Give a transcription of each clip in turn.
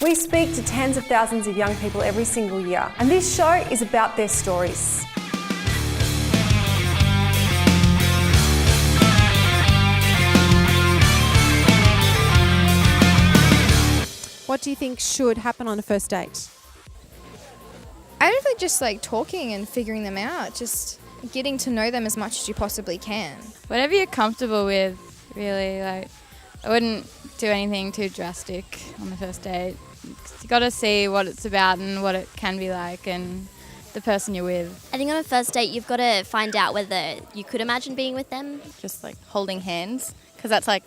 We speak to tens of thousands of young people every single year, and this show is about their stories. What do you think should happen on a first date? I don't think just like talking and figuring them out, just getting to know them as much as you possibly can. Whatever you're comfortable with, really. Like, I wouldn't do anything too drastic on the first date. You got to see what it's about and what it can be like and the person you're with. I think on a first date you've got to find out whether you could imagine being with them. Just like holding hands, because that's like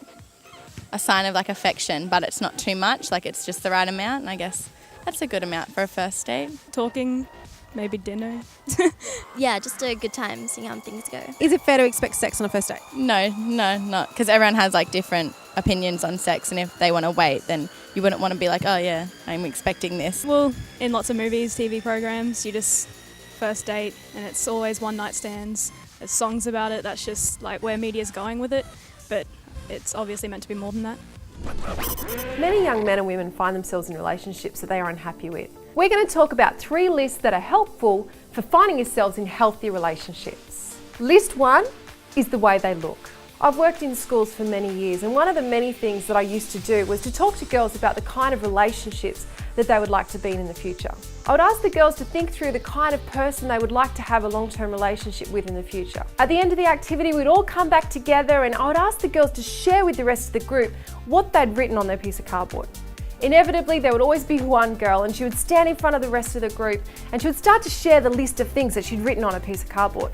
a sign of like affection, but it's not too much, like it's just the right amount, and I guess that's a good amount for a first date. Talking, maybe dinner. Yeah, just a good time, seeing how things go. Is it fair to expect sex on a first date? No, not, because everyone has like different opinions on sex, and if they want to wait, then you wouldn't want to be like, oh yeah, I'm expecting this. Well, in lots of movies, TV programs, you just first date and it's always one night stands. There's songs about it, that's just like where media's going with it, but it's obviously meant to be more than that. Many young men and women find themselves in relationships that they are unhappy with. We're going to talk about 3 lists that are helpful for finding yourselves in healthy relationships. List 1 is the way they look. I've worked in schools for many years, and one of the many things that I used to do was to talk to girls about the kind of relationships that they would like to be in the future. I would ask the girls to think through the kind of person they would like to have a long-term relationship with in the future. At the end of the activity, we'd all come back together and I would ask the girls to share with the rest of the group what they'd written on their piece of cardboard. Inevitably, there would always be one girl, and she would stand in front of the rest of the group and she would start to share the list of things that she'd written on a piece of cardboard.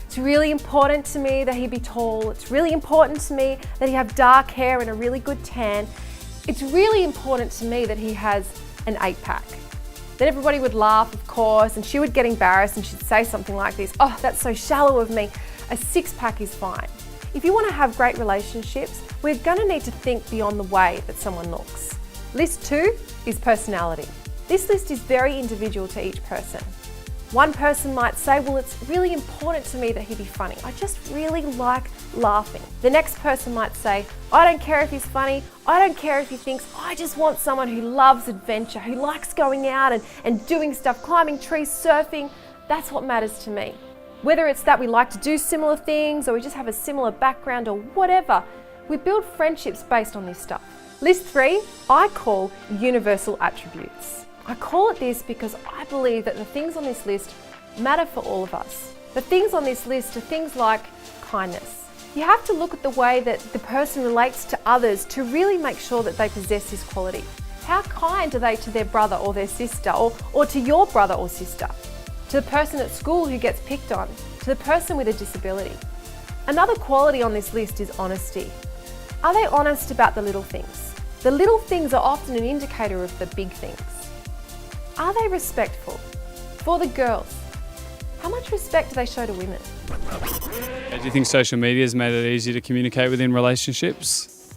It's really important to me that he be tall. It's really important to me that he have dark hair and a really good tan. It's really important to me that he has an 8-pack. Then everybody would laugh, of course, and she would get embarrassed and she'd say something like this, oh, that's so shallow of me. A 6-pack is fine. If you want to have great relationships, we're going to need to think beyond the way that someone looks. List 2 is personality. This list is very individual to each person. One person might say, well, it's really important to me that he be funny. I just really like laughing. The next person might say, I don't care if he's funny. I don't care if he thinks, I just want someone who loves adventure, who likes going out and doing stuff, climbing trees, surfing. That's what matters to me. Whether it's that we like to do similar things or we just have a similar background or whatever, we build friendships based on this stuff. List 3, I call universal attributes. I call it this because I believe that the things on this list matter for all of us. The things on this list are things like kindness. You have to look at the way that the person relates to others to really make sure that they possess this quality. How kind are they to their brother or their sister, or to your brother or sister? To the person at school who gets picked on, to the person with a disability. Another quality on this list is honesty. Are they honest about the little things? The little things are often an indicator of the big things. Are they respectful? For the girls, how much respect do they show to women? Do you think social media has made it easier to communicate within relationships?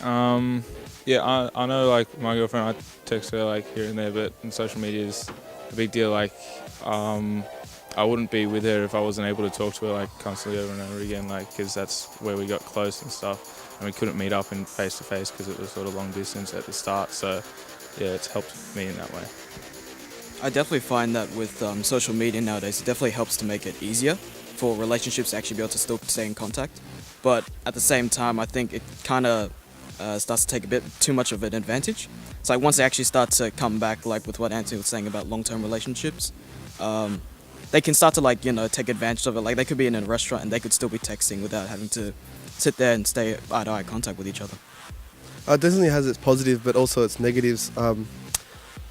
Yeah, I know, like, my girlfriend, I text her like here and there, but in social media is a big deal. Like, I wouldn't be with her if I wasn't able to talk to her like constantly over and over again, like, because that's where we got close and stuff, and we couldn't meet up in face to face because it was sort of long distance at the start. So yeah, it's helped me in that way. I definitely find that with social media nowadays, it definitely helps to make it easier for relationships to actually be able to still stay in contact. But at the same time, I think it kind of starts to take a bit too much of an advantage. It's like once they actually start to come back, like with what Anthony was saying about long-term relationships, they can start to, like, you know, take advantage of it. Like, they could be in a restaurant and they could still be texting without having to sit there and stay eye-to-eye contact with each other. It definitely has its positive, but also its negatives.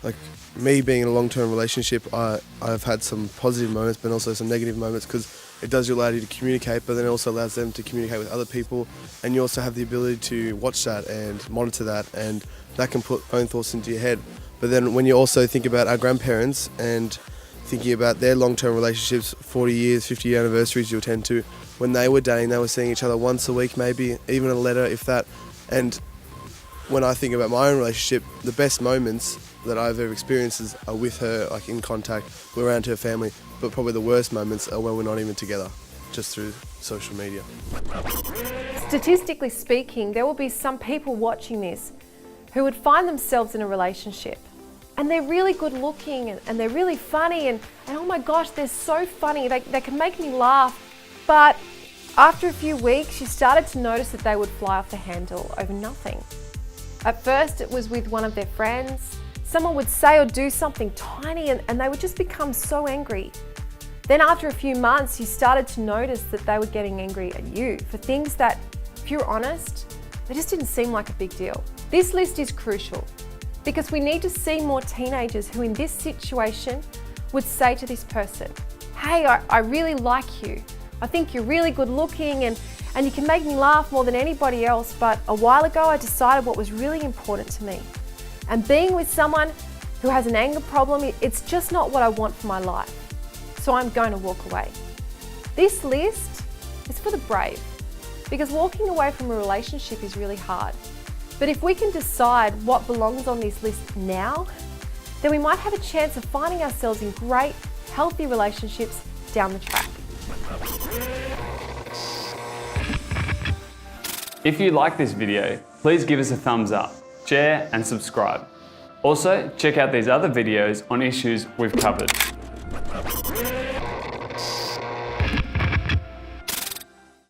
Like me being in a long-term relationship, I've had some positive moments, but also some negative moments, because it does allow you to communicate, but then it also allows them to communicate with other people, and you also have the ability to watch that and monitor that, and that can put own thoughts into your head. But then when you also think about our grandparents and thinking about their long-term relationships, 40 years, 50-year anniversaries you attend to, when they were dating, they were seeing each other once a week, maybe even a letter, if that. And when I think about my own relationship, the best moments that I've ever experienced are with her, like in contact, we're around her family, but probably the worst moments are when we're not even together, just through social media. Statistically speaking, there will be some people watching this who would find themselves in a relationship and they're really good looking and they're really funny and oh my gosh, they're so funny, they can make me laugh. But after a few weeks, you started to notice that they would fly off the handle over nothing. At first, it was with one of their friends. Someone would say or do something tiny and they would just become so angry. Then after a few months, you started to notice that they were getting angry at you for things that, if you're honest, they just didn't seem like a big deal. This list is crucial because we need to see more teenagers who in this situation would say to this person, hey, I really like you. I think you're really good looking and you can make me laugh more than anybody else, but a while ago I decided what was really important to me. And being with someone who has an anger problem, it's just not what I want for my life. So I'm going to walk away. This list is for the brave because walking away from a relationship is really hard. But if we can decide what belongs on this list now, then we might have a chance of finding ourselves in great, healthy relationships down the track. If you like this video, please give us a thumbs up, share and subscribe. Also, check out these other videos on issues we've covered.